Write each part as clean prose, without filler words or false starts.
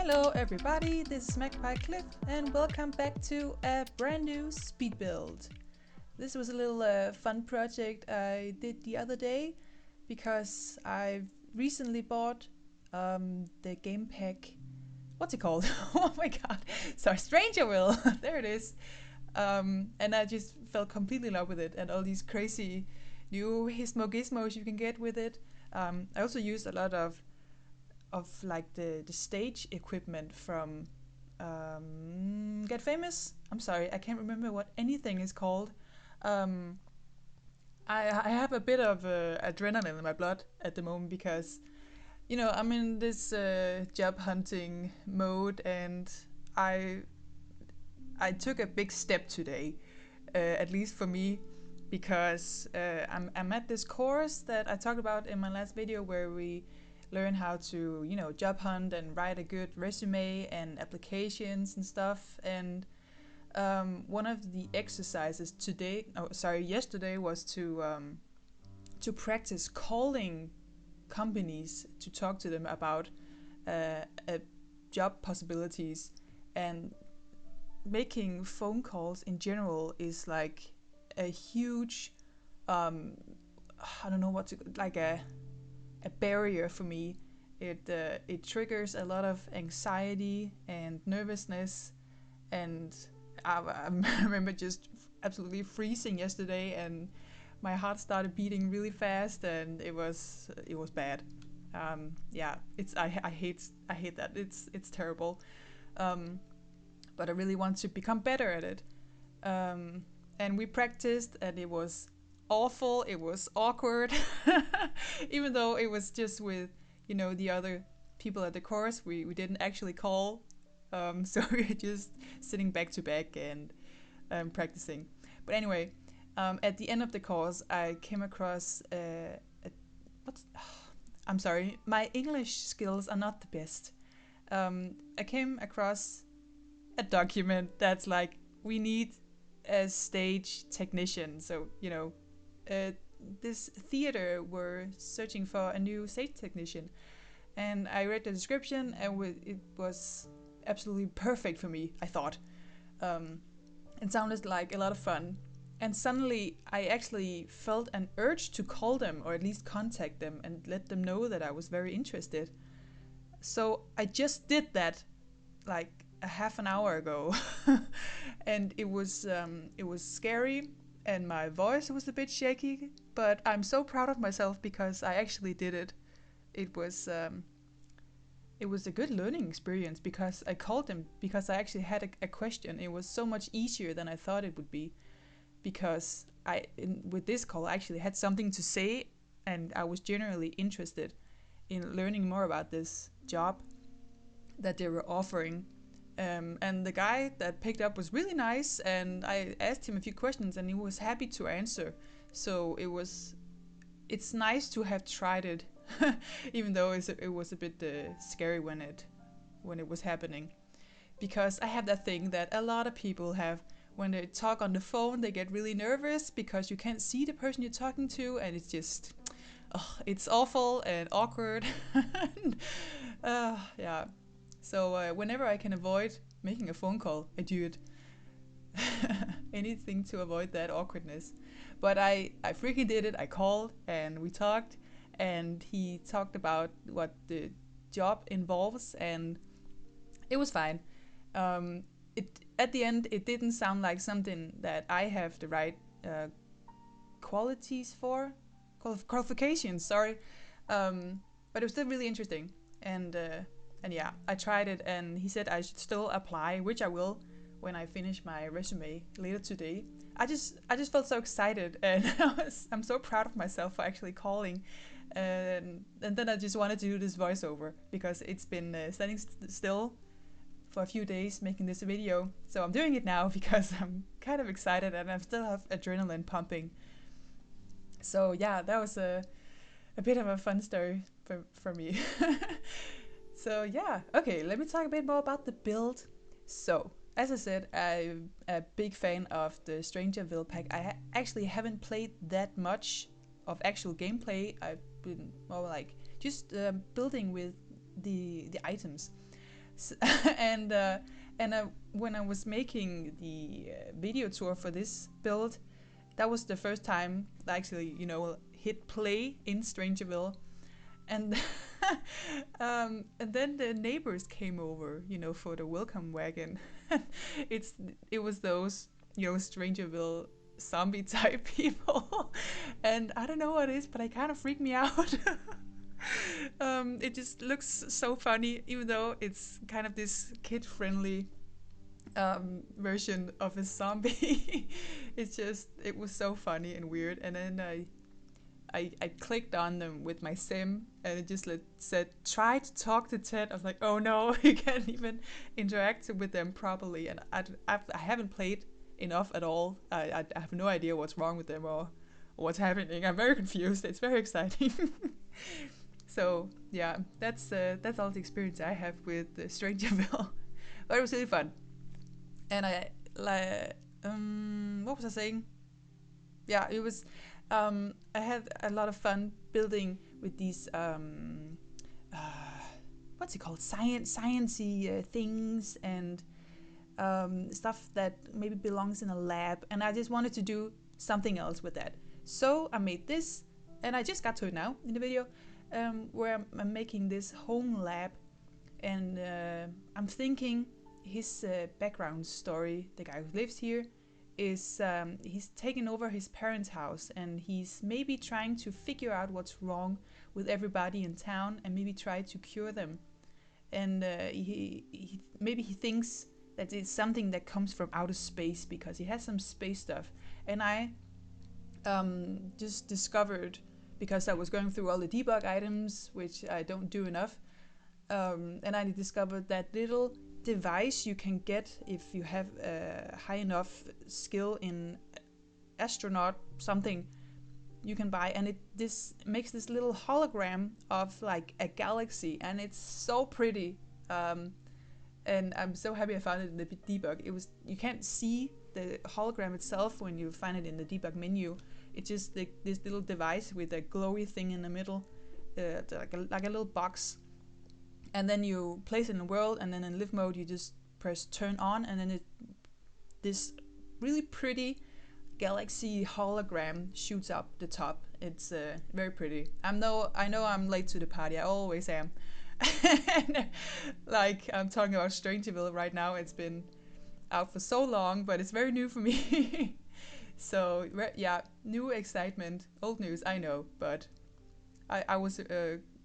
Hello everybody, this is MagpieCliff and welcome back to a brand new speed build. This was a little fun project I did the other day because I've recently bought the game pack, what's it called? Oh my god, sorry, Strangerville, there it is. And I just fell completely in love with it and all these crazy new gizmos you can get with it. I also used a lot of like the stage equipment from Get Famous. I'm sorry, I can't remember what anything is called. I have a bit of adrenaline in my blood at the moment because, you know, I'm in this job hunting mode, and I took a big step today, at least for me, because I'm at this course that I talked about in my last video where we learn how to, you know, job hunt and write a good resume and applications and stuff. And one of the exercises yesterday was to practice calling companies to talk to them about job possibilities. And making phone calls in general is like a huge I don't know what to, like a barrier for me. It triggers a lot of anxiety and nervousness, and I remember just absolutely freezing yesterday, and my heart started beating really fast, and it was bad. Yeah, I hate that. It's terrible. But I really want to become better at it. And we practiced, and it was awful. It was awkward, even though it was just with, you know, the other people at the course. We didn't actually call, so we were just sitting back to back and practicing. But anyway, at the end of the course, I came across I'm sorry, my English skills are not the best. I came across a document that's like, we need a stage technician. So, you know, this theater were searching for a new stage technician, and I read the description, and it was absolutely perfect for me, I thought. It sounded like a lot of fun, and suddenly I actually felt an urge to call them, or at least contact them and let them know that I was very interested. So I just did that like a half an hour ago. And it was scary, and my voice was a bit shaky, but I'm so proud of myself because I actually did it. It was a good learning experience because I called them because I actually had a question. It was so much easier than I thought it would be, because with this call I actually had something to say, and I was generally interested in learning more about this job that they were offering. And the guy that picked up was really nice, and I asked him a few questions and he was happy to answer. So it's nice to have tried it, even though it was a bit scary when it was happening, because I have that thing that a lot of people have. When they talk on the phone, they get really nervous because you can't see the person you're talking to, and it's just, it's awful and awkward. Yeah. So whenever I can avoid making a phone call, I do it. Anything to avoid that awkwardness. But I freaking did it. I called and we talked, and he talked about what the job involves, and it was fine. At the end, it didn't sound like something that I have the right qualities for, qualifications. Sorry, but it was still really interesting, and yeah, I tried it, and he said I should still apply, which I will when I finish my resume later today. I just felt so excited, and I'm so proud of myself for actually calling, and then I just wanted to do this voiceover because it's been standing still for a few days making this video. So I'm doing it now because I'm kind of excited and I still have adrenaline pumping. So yeah, that was a bit of a fun story for me. So yeah, okay, let me talk a bit more about the build. So, as I said, I'm a big fan of the Strangerville pack. I actually haven't played that much of actual gameplay. I've been more like just building with the items. And when I was making the video tour for this build, that was the first time I actually, you know, hit play in Strangerville. And and then the neighbors came over, you know, for the welcome wagon. It was those, you know, Strangerville zombie type people. And I don't know what it is, but it kind of freaked me out. It just looks so funny, even though it's kind of this kid friendly version of a zombie. It was so funny and weird. And then I clicked on them with my sim, and it just said, try to talk to Ted. I was like, oh no, you can't even interact with them properly. And I haven't played enough at all. I have no idea what's wrong with them or what's happening. I'm very confused. It's very exciting. So yeah, that's all the experience I have with Strangerville. But it was really fun. And what was I saying? Yeah, it was. I had a lot of fun building with these what's it called, sciencey things and stuff that maybe belongs in a lab, and I just wanted to do something else with that. So I made this, and I just got to it now in the video, where I'm making this home lab, and I'm thinking his background story, the guy who lives here, is he's taken over his parents' house, and he's maybe trying to figure out what's wrong with everybody in town and maybe try to cure them. And maybe he thinks that it's something that comes from outer space because he has some space stuff. And I just discovered, because I was going through all the debug items, which I don't do enough, and I discovered that little device you can get if you have high enough skill in astronaut something you can buy, and this makes this little hologram of like a galaxy, and it's so pretty, and I'm so happy I found it in the debug. You can't see the hologram itself when you find it in the debug menu. It's just this little device with a glowy thing in the middle, like a little box. And then you place it in the world, and then in live mode you just press turn on, and then this really pretty galaxy hologram shoots up the top. It's very pretty. I know I'm late to the party. I always am. Like, I'm talking about Strangerville right now. It's been out for so long, but it's very new for me. So yeah, new excitement, old news, I know, but I was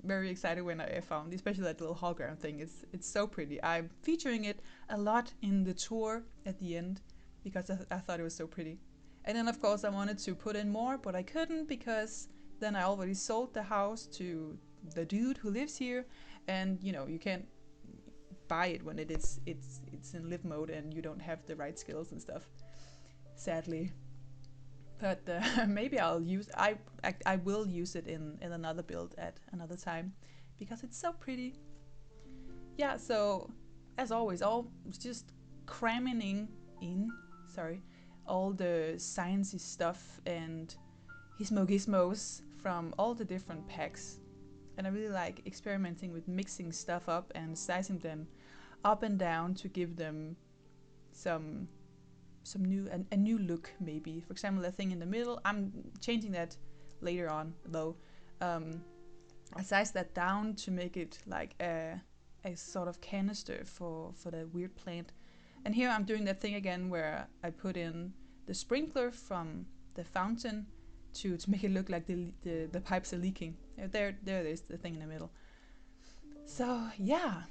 very excited when I found, especially that little hologram thing. It's so pretty. I'm featuring it a lot in the tour at the end because I thought it was so pretty. And then of course I wanted to put in more, but I couldn't because then I already sold the house to the dude who lives here, and you know, you can't buy it when it's in live mode and you don't have the right skills and stuff, sadly. But maybe I will use it in another build at another time because it's so pretty. Yeah, so as always, just cramming in all the sciencey stuff and gizmos from all the different packs. And I really like experimenting with mixing stuff up and sizing them up and down to give them some a new look, maybe. For example, that thing in the middle, I'm changing that later on though. I sized that down to make it like a sort of canister for the weird plant. And here I'm doing that thing again where I put in the sprinkler from the fountain to make it look like the pipes are leaking. There it is, the thing in the middle. So yeah,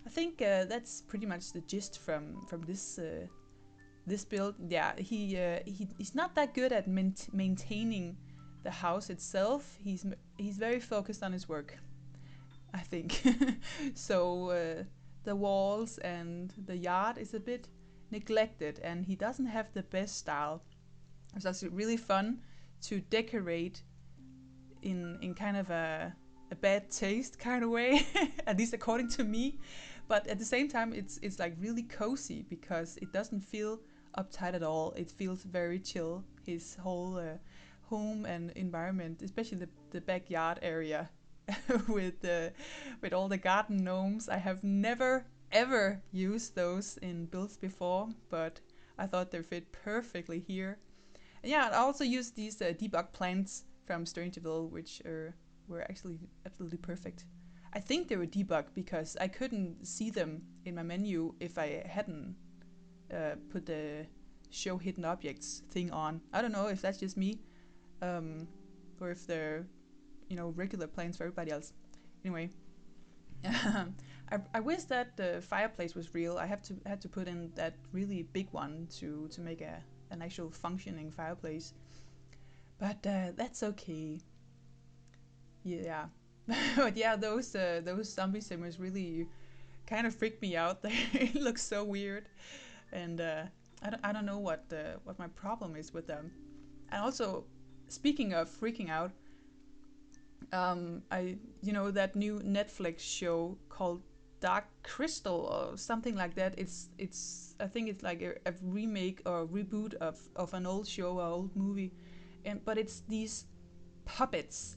I think that's pretty much the gist from this build. Yeah, he's not that good at maintaining the house itself. He's very focused on his work, I think. So the walls and the yard is a bit neglected, and he doesn't have the best style. So it's really fun to decorate in kind of a bad taste kind of way, at least according to me. But at the same time, it's like really cozy because it doesn't feel uptight at all. It feels very chill. His whole home and environment, especially the backyard area, with all the garden gnomes. I have never ever used those in builds before, but I thought they fit perfectly here. And yeah, I also used these debug plants from Strangerville, which were actually absolutely perfect. I think they were debugged because I couldn't see them in my menu if I hadn't put the show hidden objects thing on. I don't know if that's just me, or if they're regular planes for everybody else. Anyway, I wish that the fireplace was real. I had to put in that really big one to make an actual functioning fireplace, but that's okay. Yeah, but yeah, those zombie simmers really kind of freaked me out. They look so weird, and I don't know what my problem is with them. And also, speaking of freaking out, I that new Netflix show called Dark Crystal or something like that. It's I think it's like a remake or reboot of an old show or old movie, but it's these puppets.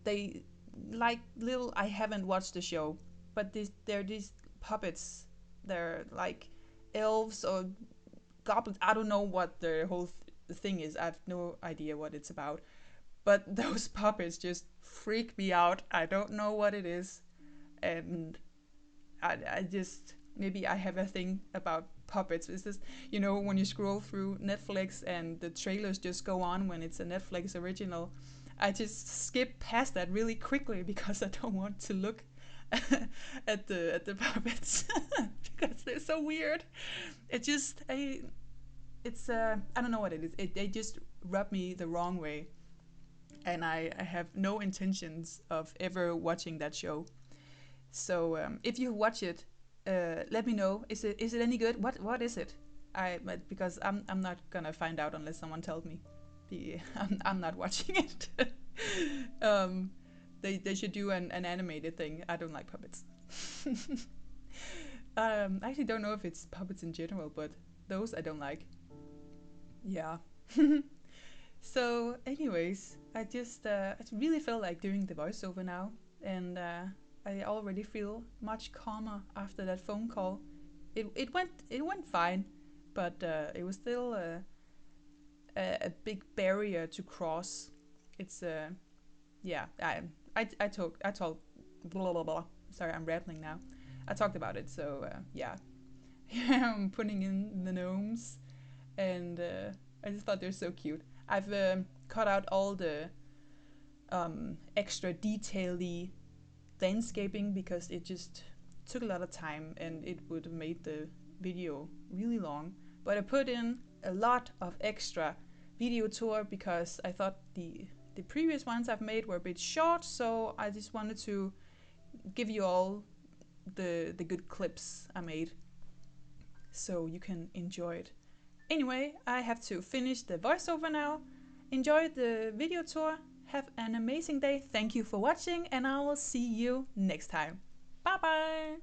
They like little. I haven't watched the show, but they're these puppets. They're like elves or goblins. I don't know what the whole thing is. I have no idea what it's about. But those puppets just freak me out. I don't know what it is. And I just, maybe I have a thing about puppets. It's just, when you scroll through Netflix and the trailers just go on when it's a Netflix original, I just skip past that really quickly because I don't want to look at the puppets because they're so weird. It just, I don't know what it is. They just rub me the wrong way, and I have no intentions of ever watching that show. So if you watch it, let me know. Is it any good? What is it? Because I'm not gonna find out unless someone tells me. I'm not watching it. um, they should do an animated thing. I don't like puppets. I actually don't know if it's puppets in general, but those I don't like. Yeah. So, anyways, I really felt like doing the voiceover now, and I already feel much calmer after that phone call. It went fine, but it was still a big barrier to cross. It's yeah. I told blah blah blah. Sorry, I'm rambling now. I talked about it, so yeah. I'm putting in the gnomes, and I just thought they're so cute. I've cut out all the extra detail-y landscaping because it just took a lot of time and it would have made the video really long. But I put in a lot of extra video tour because I thought the previous ones I've made were a bit short, so I just wanted to give you all the good clips I made so you can enjoy it. Anyway, I have to finish the voiceover now. Enjoy the video tour. Have an amazing day. Thank you for watching, and I will see you next time. Bye bye!